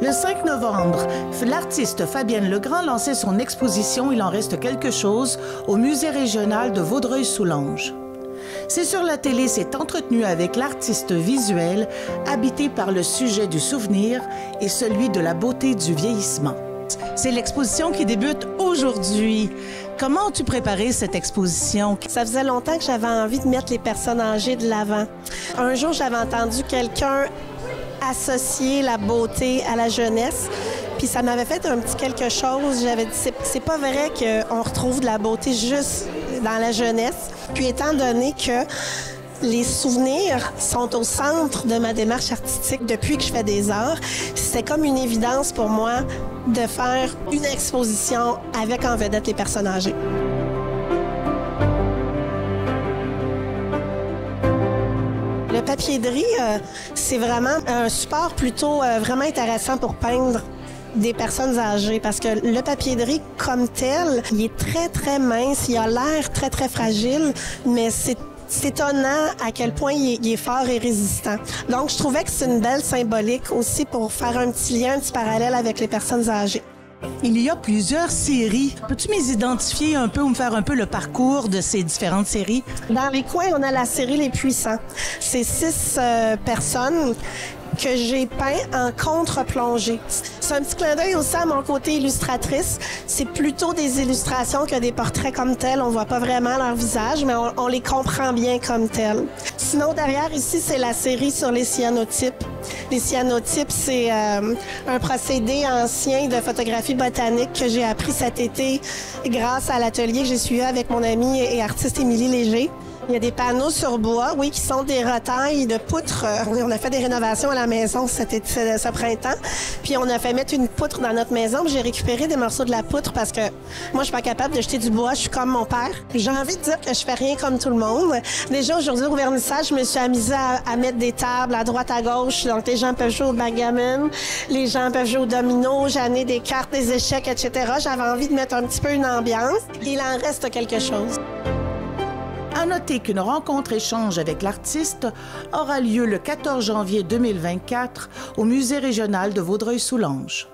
Le 5 novembre, l'artiste Fabienne Legrand lançait son exposition « Il en reste quelque chose » au Musée régional de Vaudreuil-Soulanges. C'est sur la télé s'est entretenu avec l'artiste visuel, habité par le sujet du souvenir et celui de la beauté du vieillissement. C'est l'exposition qui débute aujourd'hui. Comment as-tu préparé cette exposition? Ça faisait longtemps que j'avais envie de mettre les personnes âgées de l'avant. Un jour, j'avais entendu quelqu'un associer la beauté à la jeunesse, puis ça m'avait fait un petit quelque chose. J'avais dit, c'est pas vrai qu'on retrouve de la beauté juste dans la jeunesse. Puis étant donné que les souvenirs sont au centre de ma démarche artistique depuis que je fais des arts, c'était comme une évidence pour moi de faire une exposition avec en vedette les personnes âgées. Le papier de riz, c'est vraiment un support plutôt vraiment intéressant pour peindre des personnes âgées parce que le papier de riz comme tel, il est très, très mince, il a l'air très, très fragile, mais c'est étonnant à quel point il est fort et résistant. Donc, je trouvais que c'est une belle symbolique aussi pour faire un petit lien, un petit parallèle avec les personnes âgées. Il y a plusieurs séries. Peux-tu m'identifier un peu ou me faire un peu le parcours de ces différentes séries? Dans les coins, on a la série Les Puissants. C'est 6 personnes que j'ai peint en contre-plongée. C'est un petit clin d'œil aussi à mon côté illustratrice. C'est plutôt des illustrations que des portraits comme tels. On voit pas vraiment leur visage, mais on les comprend bien comme tels. Sinon, derrière ici, c'est la série sur les cyanotypes. Les cyanotypes, c'est un procédé ancien de photographie botanique que j'ai appris cet été grâce à l'atelier que j'ai suivi avec mon amie et artiste Émilie Léger. Il y a des panneaux sur bois, oui, qui sont des retailles de poutres. On a fait des rénovations à la maison ce printemps. Puis on a fait mettre une poutre dans notre maison. J'ai récupéré des morceaux de la poutre parce que moi, je suis pas capable de jeter du bois. Je suis comme mon père. J'ai envie de dire que je fais rien comme tout le monde. Déjà, aujourd'hui, au vernissage, je me suis amusée à mettre des tables à droite, à gauche. Donc, les gens peuvent jouer au backgammon, les gens peuvent jouer au domino, j'ai amené des cartes, des échecs, etc. J'avais envie de mettre un petit peu une ambiance. Il en reste quelque chose. À noter qu'une rencontre-échange avec l'artiste aura lieu le 14 janvier 2024 au Musée régional de Vaudreuil-Soulanges.